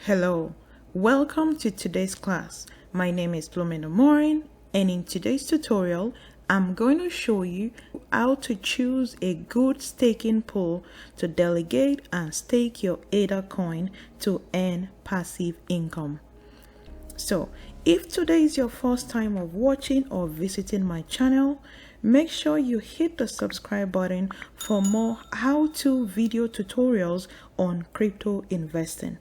Hello, welcome to today's class. My name is Blumina Morin, and in today's tutorial, I'm going to show you how to choose a good staking pool to delegate and stake your ADA coin to earn passive income. So, if today is your first time of watching or visiting my channel, make sure you hit the subscribe button for more how-to video tutorials on crypto investing.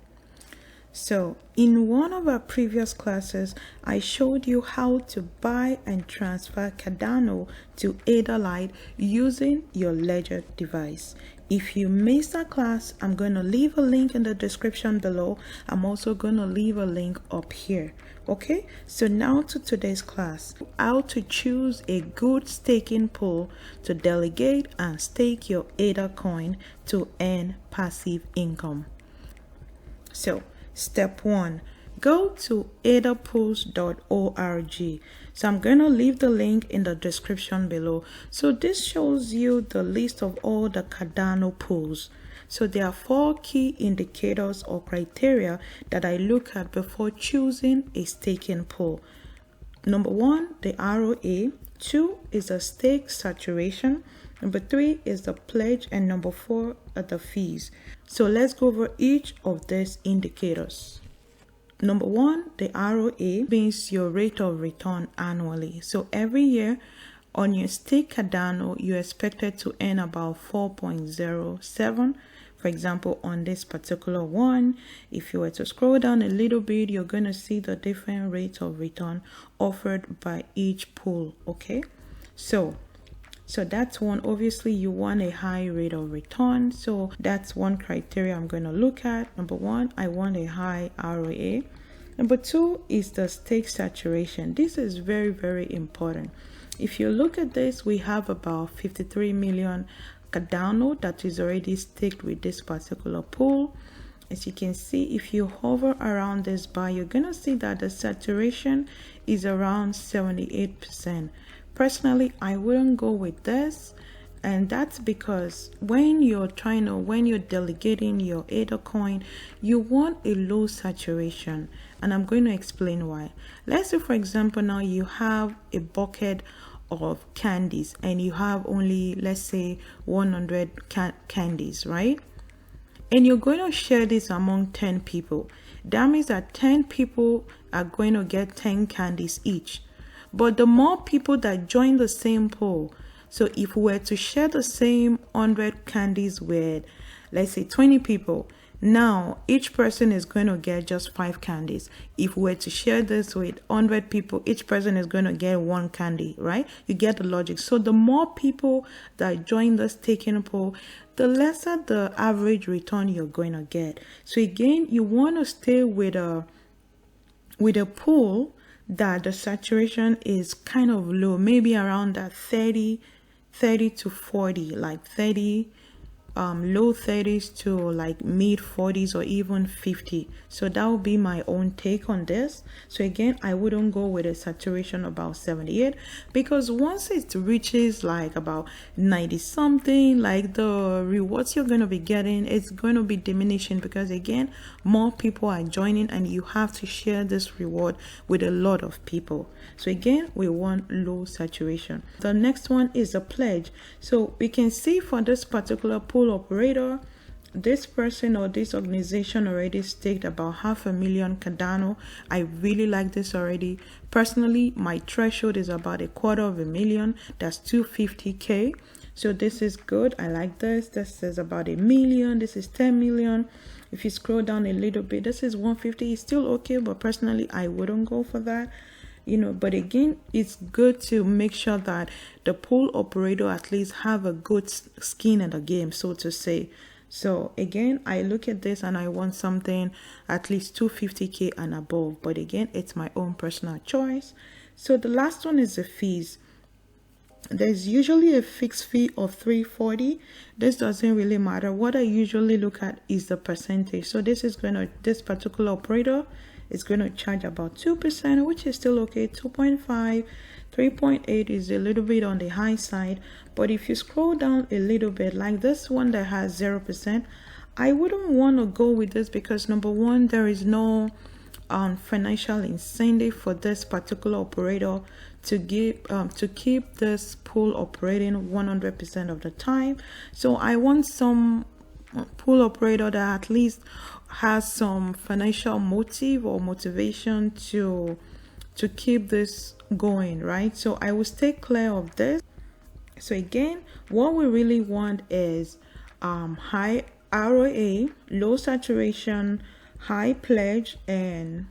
So, in one of our previous classes, I showed you how to buy and transfer Cardano to Adalite using your Ledger device. If you missed that class, I'm going to leave a link in the description below. I'm also going to leave a link up here. Okay, so now to today's class, how to choose a good staking pool to delegate and stake your ADA coin to earn passive income. So, Step 1, go to adapools.org. So I'm going to leave the link in the description below. So this shows you the list of all the Cardano pools. So there are 4 key indicators or criteria that I look at before choosing a staking pool. Number 1, the ROA. 2 is the stake saturation. Number 3 is the pledge, and number 4 are the fees. So let's go over each of these indicators. Number 1, the ROA means your rate of return annually. So every year on your stake Cardano, you're expected to earn about 4.07. For example, on this particular one, if you were to scroll down a little bit, you're going to see the different rates of return offered by each pool. Okay, so that's one. Obviously, you want a high rate of return. So that's one criteria I'm going to look at. Number 1, I want a high ROA. Number 2 is the stake saturation. This is very, very important. If you look at this, we have about 53 million Cardano that is already staked with this particular pool. As you can see, if you hover around this bar, you're going to see that the saturation is around 78%. Personally, I wouldn't go with this, and that's because when you're delegating your ADA coin, you want a low saturation, and I'm going to explain why. Let's say, for example, now you have a bucket of candies and you have only, let's say, 100 candies, right? And you're going to share this among 10 people. That means that 10 people are going to get 10 candies each. But the more people that join the same pool, so if we were to share the same 100 candies with, let's say, 20 people, now each person is going to get just 5 candies. If we were to share this with 100 people, each person is going to get 1 candy, right? You get the logic. So the more people that join the staking pool, the lesser the average return you're going to get. So again, you want to stay with a pool that the saturation is kind of low, maybe around that 30 to 40, like 30, low 30s to like mid 40s or even 50. So that would be my own take on this. So again, I wouldn't go with a saturation about 78, because once it reaches like about 90 something, like the rewards you're going to be getting, it's going to be diminishing, because again, more people are joining and you have to share this reward with a lot of people. So again, we want low saturation. The next one is the pledge. So we can see for this particular pool operator, this person or this organization already staked about 500,000 Cardano. I really like this already. Personally, my threshold is about 250,000. That's 250k. So this is good. I like this. This is about 1 million. This is 10 million. If you scroll down a little bit, this is 150. It's still okay, but personally, I wouldn't go for that. But again, it's good to make sure that the pool operator at least have a good skin in the game, so to say. So again, I look at this and I want something at least 250k and above, but again, it's my own personal choice. So the last one is the fees. There's usually a fixed fee of 340. This doesn't really matter. What I usually look at is the percentage. So this particular operator is going to charge about 2%, which is still okay. 2.5, 3.8 is a little bit on the high side. But if you scroll down a little bit, like this one that has 0%, I wouldn't want to go with this because number one, there is no financial incentive for this particular operator to keep this pool operating 100% of the time. So I want some pool operator that at least has some financial motive or motivation to keep this going, right? So I will stay clear of this. So again, what we really want is high ROA, low saturation, high pledge, and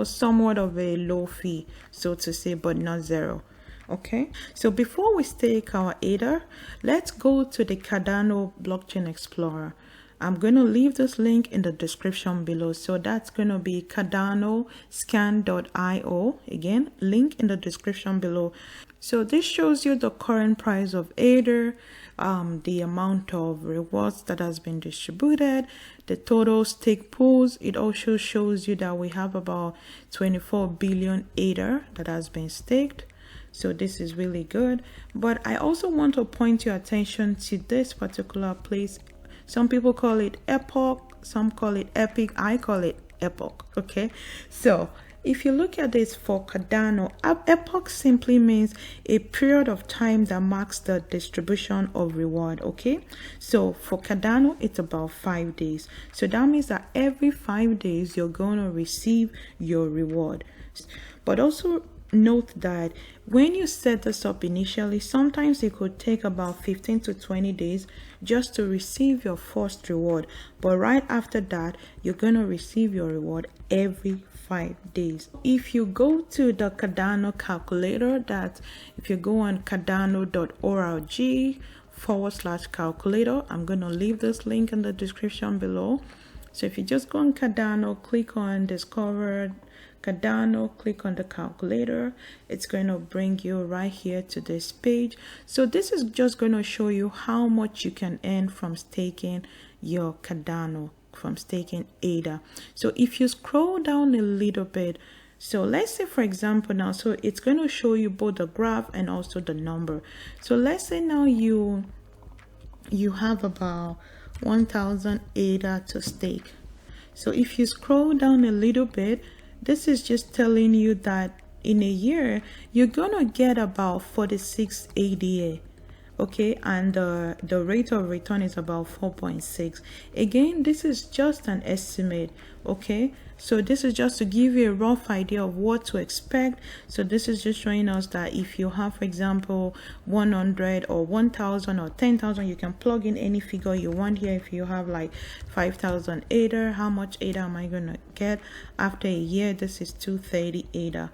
somewhat of a low fee, so to say, but not zero. Okay, so before we stake our ADA, let's go to the Cardano blockchain explorer. I'm going to leave this link in the description below. So that's going to be cardanoscan.io. Again, link in the description below. So this shows you the current price of ADA, the amount of rewards that has been distributed, the total stake pools. It also shows you that we have about 24 billion ADA that has been staked. So this is really good. But I also want to point your attention to this particular place. Some people call it Epoch, some call it Epic, I call it Epoch. Okay, so if you look at this for Cardano, Epoch simply means a period of time that marks the distribution of reward. Okay, so for Cardano, it's about 5 days. So that means that every 5 days you're going to receive your reward. But also note that when you set this up initially, sometimes it could take about 15 to 20 days just to receive your first reward. But right after that, you're going to receive your reward every 5 days. If you go to the Cardano calculator, that if you go on cardano.org/calculator, I'm going to leave this link in the description below. So if you just go on Cardano, click on Discover Cardano, click on the calculator, it's going to bring you right here to this page. So this is just going to show you how much you can earn from staking your Cardano, from staking ADA. So if you scroll down a little bit, so let's say for example now, so it's going to show you both the graph and also the number. So let's say now you have about 1000 ADA to stake. So if you scroll down a little bit, this is just telling you that in a year, you're going to get about 46 ADA. Okay, and the rate of return is about 4.6. Again, this is just an estimate. Okay, so this is just to give you a rough idea of what to expect. So this is just showing us that if you have, for example, 100 or 1000 or 10,000, you can plug in any figure you want here. If you have like 5,000 ADA, how much ADA am I going to get after a year? This is 230 ADA.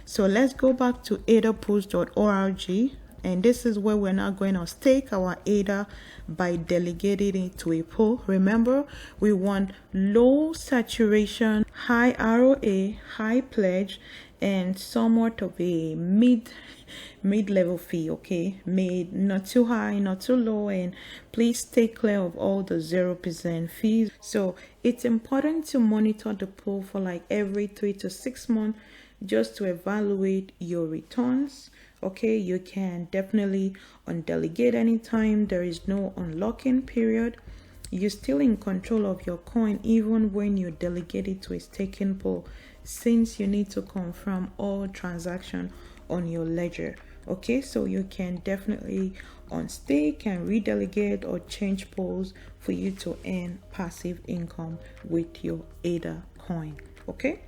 So let's go back to adapools.org. And this is where we're now going to stake our ADA by delegating it to a pool. Remember, we want low saturation, high ROA, high pledge, and somewhat of a mid-level fee. Okay, not too high, not too low, and please stay clear of all the 0% fees. So it's important to monitor the pool for like every 3 to 6 months just to evaluate your returns. Okay, you can definitely undelegate anytime. There is no unlocking period. You're still in control of your coin even when you delegate it to a staking pool, since you need to confirm all transactions on your ledger. Okay, so you can definitely unstake and redelegate or change pools for you to earn passive income with your ADA coin. Okay,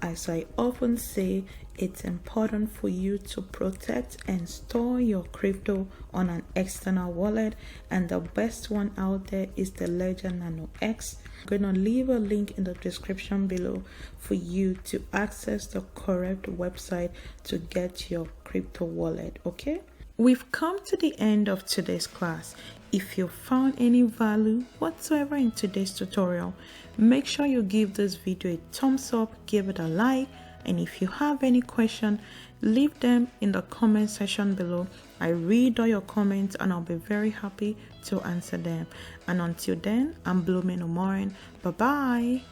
as I often say, it's important for you to protect and store your crypto on an external wallet, and the best one out there is the Ledger Nano X. I'm going to leave a link in the description below for you to access the correct website to get your crypto wallet. Okay, we've come to the end of today's class. If you found any value whatsoever in today's tutorial, make sure you give this video a thumbs up, give it a like, and if you have any question, leave them in the comment section below. I read all your comments and I'll be very happy to answer them. And until then, I'm Blooming Umorin. Bye bye.